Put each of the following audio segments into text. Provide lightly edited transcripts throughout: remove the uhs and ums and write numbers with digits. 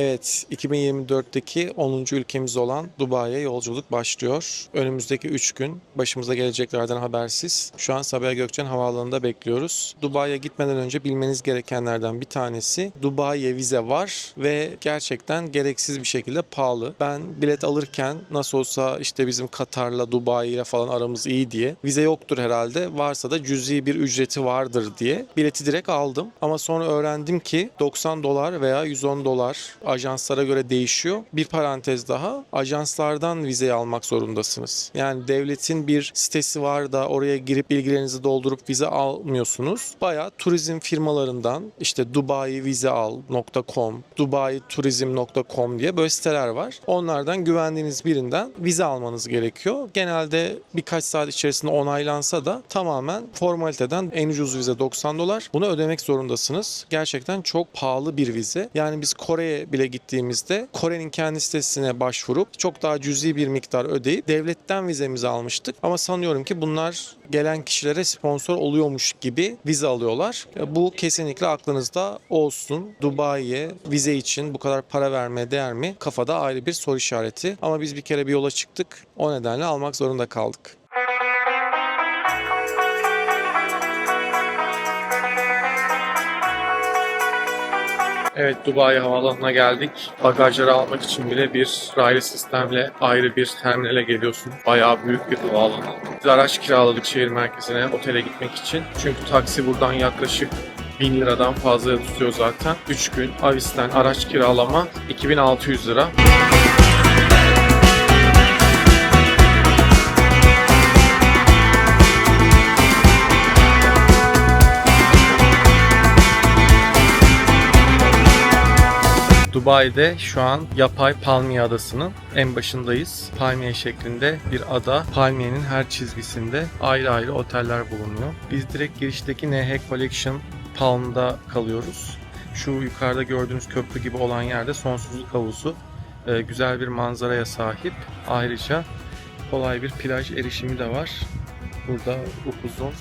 Evet, 2024'teki 10. ülkemiz olan Dubai'ye yolculuk başlıyor. Önümüzdeki 3 gün başımıza geleceklerden habersiz. Şu an Sabiha Gökçen Havaalanı'nda bekliyoruz. Dubai'ye gitmeden önce bilmeniz gerekenlerden bir tanesi, Dubai'ye vize var ve gerçekten gereksiz bir şekilde pahalı. Ben bilet alırken nasıl olsa işte bizim Katar'la Dubai ile falan aramız iyi diye vize yoktur herhalde, varsa da cüzi bir ücreti vardır diye bileti direkt aldım. Ama sonra öğrendim ki $90 veya $110, ajanslara göre değişiyor. Bir parantez daha, ajanslardan vizeyi almak zorundasınız. Yani devletin bir sitesi var da oraya girip bilgilerinizi doldurup vize almıyorsunuz. Bayağı turizm firmalarından işte dubaivizeal.com, dubaiturizm.com diye böyle siteler var. Onlardan güvendiğiniz birinden vize almanız gerekiyor. Genelde birkaç saat içerisinde onaylansa da tamamen formaliteden en ucuz vize $90. Bunu ödemek zorundasınız. Gerçekten çok pahalı bir vize. Yani biz Kore'ye bile gittiğimizde Kore'nin kendi sitesine başvurup çok daha cüzi bir miktar ödeyip devletten vizemizi almıştık. Ama sanıyorum ki bunlar gelen kişilere sponsor oluyormuş gibi vize alıyorlar. Bu kesinlikle aklınızda olsun. Dubai'ye vize için bu kadar para vermeye değer mi? Kafada ayrı bir soru işareti. Ama biz bir kere bir yola çıktık. O nedenle almak zorunda kaldık. Evet, Dubai Havaalanı'na geldik. Bagajları almak için bile bir raylı sistemle ayrı bir terminale geliyorsun. Bayağı büyük bir havaalanı. Biz araç kiraladık şehir merkezine otele gitmek için. Çünkü taksi buradan yaklaşık 1000 liradan fazla tutuyor zaten. 3 gün Avis'ten araç kiralama 2600 lira. Dubai'de şu an yapay Palmiye Adası'nın en başındayız. Palmiye şeklinde bir ada. Palmiye'nin her çizgisinde ayrı ayrı oteller bulunuyor. Biz direkt girişteki NH Collection Palm'da kalıyoruz. Şu yukarıda gördüğünüz köprü gibi olan yerde sonsuzluk havuzu. Güzel bir manzaraya sahip. Ayrıca kolay bir plaj erişimi de var. Burada upuzun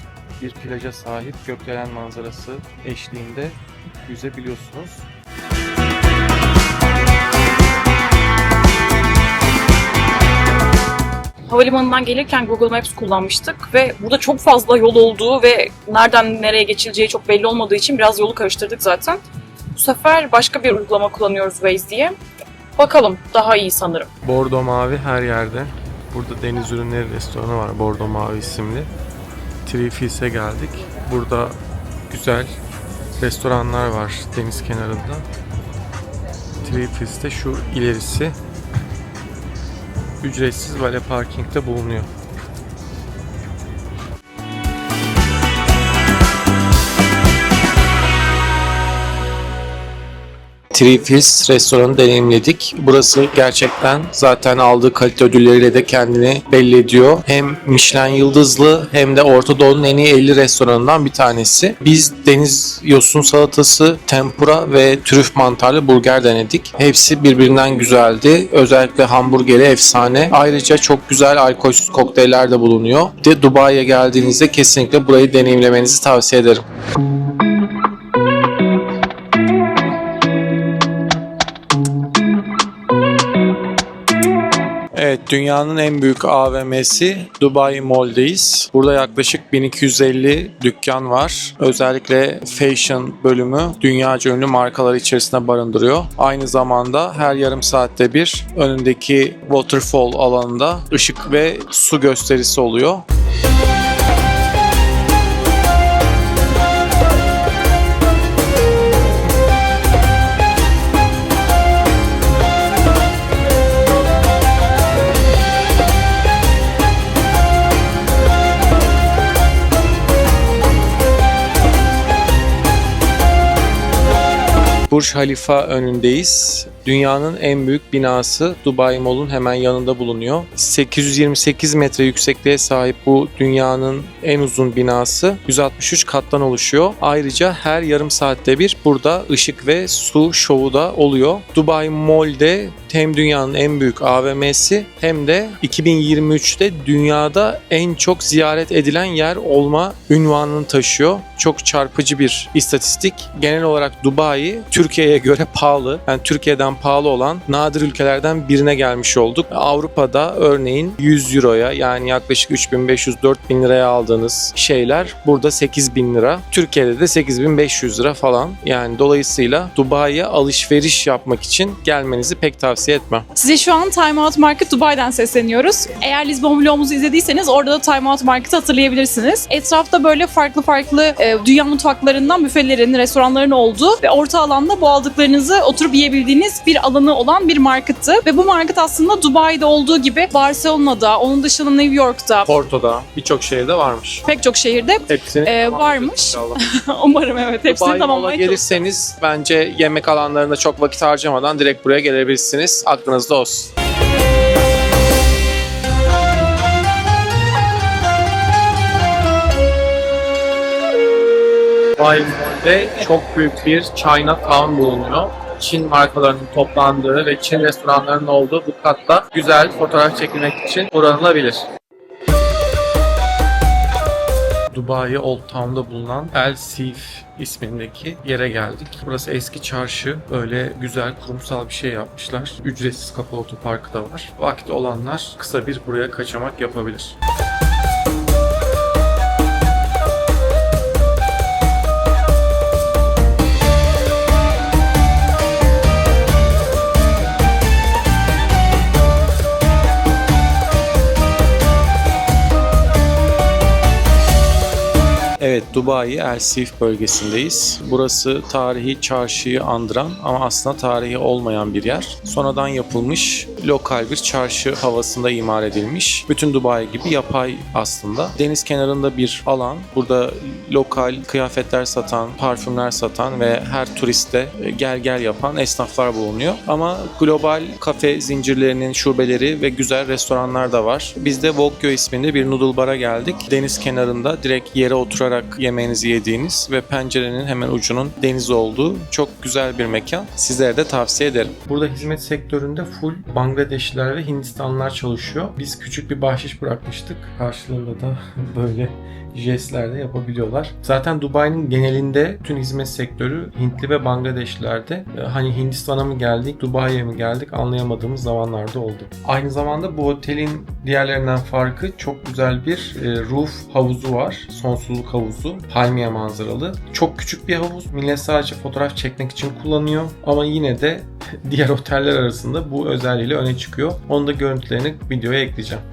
bir plaja sahip, gökdelen manzarası eşliğinde yüzebiliyorsunuz. Havalimanından gelirken Google Maps kullanmıştık ve burada çok fazla yol olduğu ve nereden nereye geçileceği çok belli olmadığı için biraz yolu karıştırdık zaten. Bu sefer başka bir uygulama kullanıyoruz Waze diye. Bakalım, daha iyi sanırım. Bordo Mavi her yerde. Burada deniz ürünleri restoranı var, Bordo Mavi isimli. Three Fills'e geldik. Burada güzel restoranlar var deniz kenarında. Three Fills'te şu ilerisi. Ücretsiz valet parkingde bulunuyor. Three Fills restoranı deneyimledik. Burası gerçekten zaten aldığı kalite ödülleriyle de kendini belli ediyor. Hem Michelin yıldızlı hem de Orta Doğu'nun en iyi 50 restoranından bir tanesi. Biz deniz yosun salatası, tempura ve trüf mantarlı burger denedik. Hepsi birbirinden güzeldi. Özellikle hamburgeri efsane. Ayrıca çok güzel alkolsüz kokteyller de bulunuyor. De Dubai'ye geldiğinizde kesinlikle burayı deneyimlemenizi tavsiye ederim. Evet, dünyanın en büyük AVM'si Dubai Mall'deyiz. Burada yaklaşık 1250 dükkan var. Özellikle fashion bölümü dünyaca ünlü markalar içerisinde barındırıyor. Aynı zamanda her yarım saatte bir önündeki waterfall alanında ışık ve su gösterisi oluyor. Burj Khalifa önündeyiz. Dünyanın en büyük binası Dubai Mall'un hemen yanında bulunuyor. 828 metre yüksekliğe sahip bu dünyanın en uzun binası 163 kattan oluşuyor. Ayrıca her yarım saatte bir burada ışık ve su şovu da oluyor. Dubai Mall'de hem dünyanın en büyük AVM'si hem de 2023'te dünyada en çok ziyaret edilen yer olma unvanını taşıyor. Çok çarpıcı bir istatistik. Genel olarak Dubai Türkiye'ye göre pahalı. Yani Türkiye'den pahalı olan nadir ülkelerden birine gelmiş olduk. Avrupa'da örneğin 100 euroya yani yaklaşık 3500-4000 liraya aldığınız şeyler burada 8000 lira. Türkiye'de de 8500 lira falan. Yani dolayısıyla Dubai'ye alışveriş yapmak için gelmenizi pek tavsiye etmem. Size şu an Time Out Market Dubai'den sesleniyoruz. Eğer Lisbon vlogumuzu izlediyseniz orada da Time Out Market'ı hatırlayabilirsiniz. Etrafta böyle farklı dünya mutfaklarından büfelerin, restoranların olduğu ve orta alanda bu aldıklarınızı oturup yiyebildiğiniz bir alanı olan bir markettı. Ve bu market aslında Dubai'de olduğu gibi Barcelona'da, onun dışında New York'ta, Porto'da birçok şehirde varmış. pek çok şehirde Hepsini varmış. Umarım evet hepsini Dubai Mall'a tamamlamaya çalışacağız. gelirseniz bence yemek alanlarında çok vakit harcamadan direkt buraya gelebilirsiniz. Aklınızda olsun. Dubai Mall'de çok büyük bir Chinatown bulunuyor. Çin markalarının toplandığı ve Çin restoranlarının olduğu bu katta güzel fotoğraf çekilmek için uğranılabilir. Dubai Old Town'da bulunan El Seaf ismindeki yere geldik. Burası eski çarşı. Böyle güzel kurumsal bir şey yapmışlar. Ücretsiz kapalı otoparkı da var. Vakti olanlar kısa bir buraya kaçamak yapabilir. Evet, Dubai El Seaf bölgesindeyiz. Burası tarihi çarşıyı andıran ama aslında tarihi olmayan bir yer. Sonradan yapılmış lokal bir çarşı havasında imar edilmiş. Bütün Dubai gibi yapay aslında. Deniz kenarında bir alan. Burada lokal kıyafetler satan, parfümler satan ve her turiste gel yapan esnaflar bulunuyor. Ama global kafe zincirlerinin şubeleri ve güzel restoranlar da var. Biz de Wokyo isminde bir noodle bara geldik. Deniz kenarında direkt yere oturarak yemeğinizi yediğiniz ve pencerenin hemen ucunun deniz olduğu çok güzel bir mekan. Sizlere de tavsiye ederim. Burada hizmet sektöründe full Bangladeşliler ve Hindistanlılar çalışıyor. Biz küçük bir bahşiş bırakmıştık. Karşılığında da böyle jestler de yapabiliyorlar. Zaten Dubai'nin genelinde tüm hizmet sektörü Hintli ve Bangladeşlilerde. Hani Hindistan'a mı geldik, Dubai'ye mi geldik anlayamadığımız zamanlarda oldu. Aynı zamanda bu otelin diğerlerinden farkı çok güzel bir roof havuzu var. Sonsuzluk havuzu. Palmiye manzaralı. Çok küçük bir havuz. Millet sadece fotoğraf çekmek için kullanıyor. Ama yine de diğer oteller arasında bu özelliğiyle öne çıkıyor. Onun da görüntülerini videoya ekleyeceğim.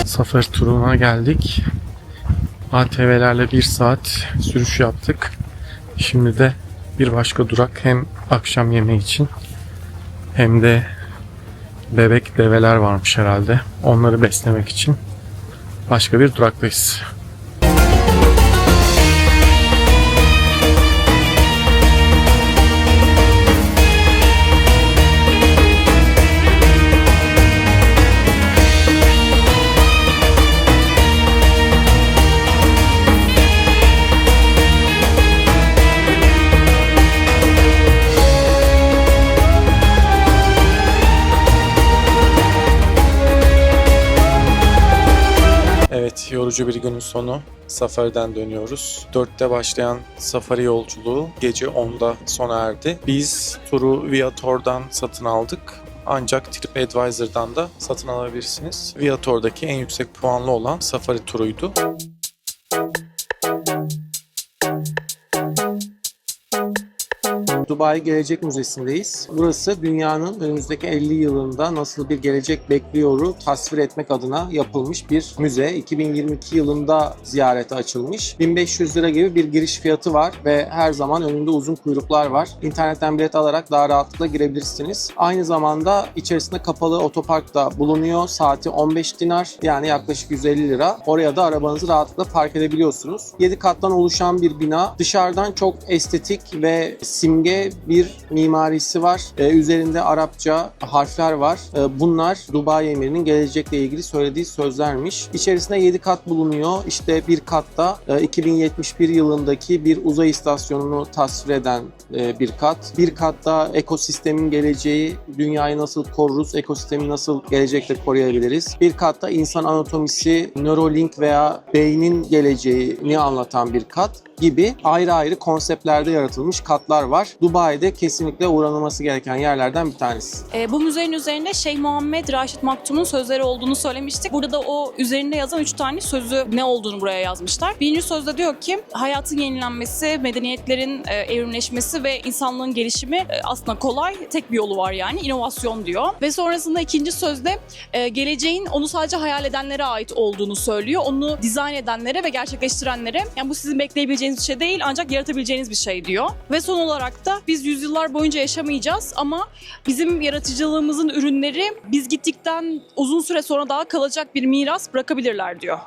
Safari turuna geldik. ATV'lerle 1 saat sürüş yaptık. Şimdi de bir başka durak hem akşam yemeği için hem de bebek develer varmış herhalde. Onları beslemek için başka bir duraktayız. Evet, yorucu bir günün sonu. Safariden dönüyoruz. 4'te başlayan safari yolculuğu gece 10'da sona erdi. Biz turu Viator'dan satın aldık. Ancak TripAdvisor'dan da satın alabilirsiniz. Viator'daki en yüksek puanlı olan safari turuydu. Dubai Gelecek Müzesi'ndeyiz. Burası dünyanın önümüzdeki 50 yılında nasıl bir gelecek bekliyoru tasvir etmek adına yapılmış bir müze. 2022 yılında ziyarete açılmış. 1500 lira gibi bir giriş fiyatı var ve her zaman önünde uzun kuyruklar var. İnternetten bilet alarak daha rahatlıkla girebilirsiniz. Aynı zamanda içerisinde kapalı otopark da bulunuyor. Saati 15 dinar, yani yaklaşık 150 lira. Oraya da arabanızı rahatlıkla park edebiliyorsunuz. 7 kattan oluşan bir bina. Dışarıdan çok estetik ve simge bir mimarisi var. Üzerinde Arapça harfler var. Bunlar Dubai Emiri'nin gelecekle ilgili söylediği sözlermiş. İçerisinde 7 kat bulunuyor. İşte bir katta 2071 yılındaki bir uzay istasyonunu tasvir eden bir kat. Bir katta ekosistemin geleceği, dünyayı nasıl koruruz, ekosistemi nasıl gelecekte koruyabiliriz. Bir katta insan anatomisi, Neuralink veya beynin geleceğini anlatan bir kat gibi ayrı ayrı konseptlerde yaratılmış katlar var. Dubai'de kesinlikle uğranılması gereken yerlerden bir tanesi. Bu müzenin üzerinde Şeyh Muhammed Raşid Maktum'un sözleri olduğunu söylemiştik. Burada da o üzerinde yazan 3 tane sözü ne olduğunu buraya yazmışlar. Birinci sözde diyor ki hayatın yenilenmesi, medeniyetlerin evrimleşmesi ve insanlığın gelişimi aslında kolay. Tek bir yolu var, yani inovasyon diyor. Ve sonrasında ikinci sözde geleceğin onu sadece hayal edenlere ait olduğunu söylüyor. Onu dizayn edenlere ve gerçekleştirenlere, yani bu sizin bekleyebileceğiniz bir şey değil ancak yaratabileceğiniz bir şey diyor. Ve son olarak da biz yüzyıllar boyunca yaşamayacağız ama bizim yaratıcılığımızın ürünleri biz gittikten uzun süre sonra daha kalacak bir miras bırakabilirler diyor.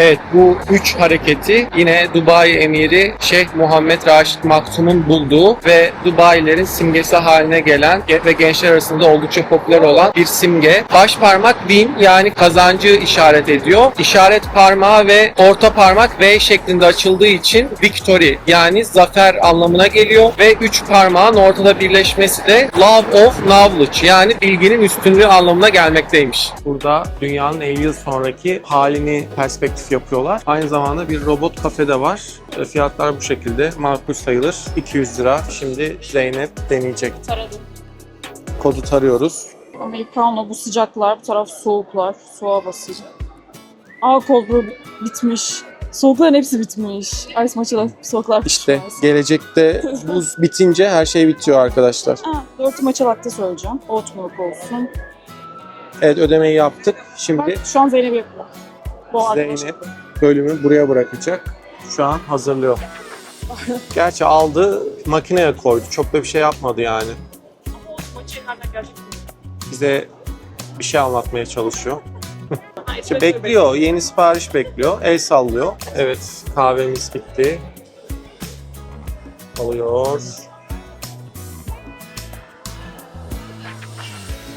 Evet, bu üç hareketi yine Dubai Emiri Şeyh Muhammed Raşid Maktum'un bulduğu ve Dubai'lerin simgesi haline gelen ve gençler arasında oldukça popüler olan bir simge. Baş parmak win, yani kazancı işaret ediyor. İşaret parmağı ve orta parmak V şeklinde açıldığı için victory, yani zafer anlamına geliyor ve üç parmağın ortada birleşmesi de love of knowledge, yani bilginin üstünlüğü anlamına gelmekteymiş. Burada dünyanın 50 yıl sonraki halini perspektif yapıyorlar. Aynı zamanda bir robot kafe de var. Fiyatlar bu şekilde. Makul sayılır. 200 lira. Şimdi Zeynep deneyecek. Taradım. Kodu tarıyoruz. Americano, bu sıcaklar, bu taraf soğuklar. Soğuğa basacağım. Cold brew bitmiş. Soğukların hepsi bitmiş. Ice matcha soğuklar İşte pişmez. gelecekte buz bitince her şey bitiyor arkadaşlar. 4 matcha latte söyleyeceğim. Oat milk olsun. Evet, ödemeyi yaptık. Şimdi Bak şu an Zeynep yapıyor. Bu Zeynep bölümü buraya bırakacak. Şu an hazırlıyor. Gerçi aldı, makineye koydu. Çok da bir şey yapmadı yani. Ama o matcha'yı nereden gerçekten? Bize bir şey anlatmaya çalışıyor. İşte bekliyor, yeni sipariş bekliyor. El sallıyor. Evet, kahvemiz bitti. Alıyor.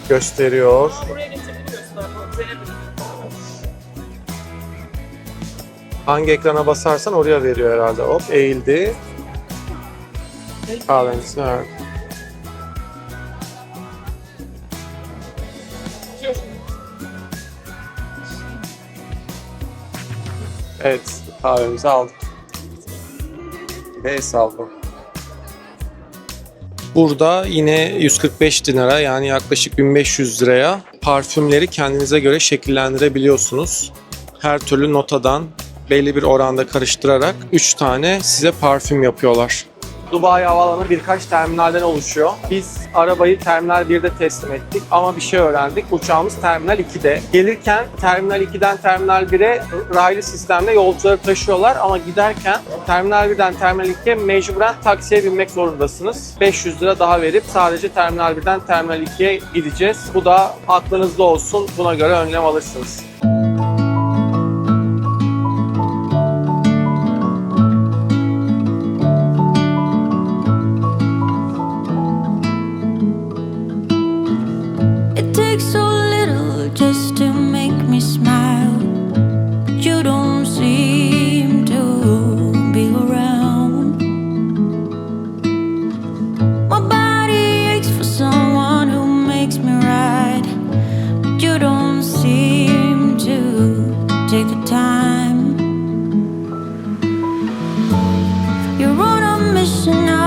Gösteriyor. Buraya getirdiğini göster. Zeynep. Hangi ekrana basarsan oraya veriyor herhalde. Hop, eğildi. Kahvenizi verdi. Evet, kahvemizi aldık. Ve hesabı. Burada yine 145 dinara, yani yaklaşık 1500 liraya parfümleri kendinize göre şekillendirebiliyorsunuz. Her türlü notadan belli bir oranda karıştırarak 3 tane size parfüm yapıyorlar. Dubai Havaalanı birkaç terminalden oluşuyor. Biz arabayı Terminal 1'de teslim ettik ama bir şey öğrendik. Uçağımız Terminal 2'de. Gelirken Terminal 2'den Terminal 1'e raylı sistemle yolcuları taşıyorlar ama giderken Terminal 1'den Terminal 2'ye mecburen taksiye binmek zorundasınız. 500 lira daha verip sadece Terminal 1'den Terminal 2'ye gideceğiz. Bu da aklınızda olsun. Buna göre önlem alırsınız. take the time. You're on a mission now.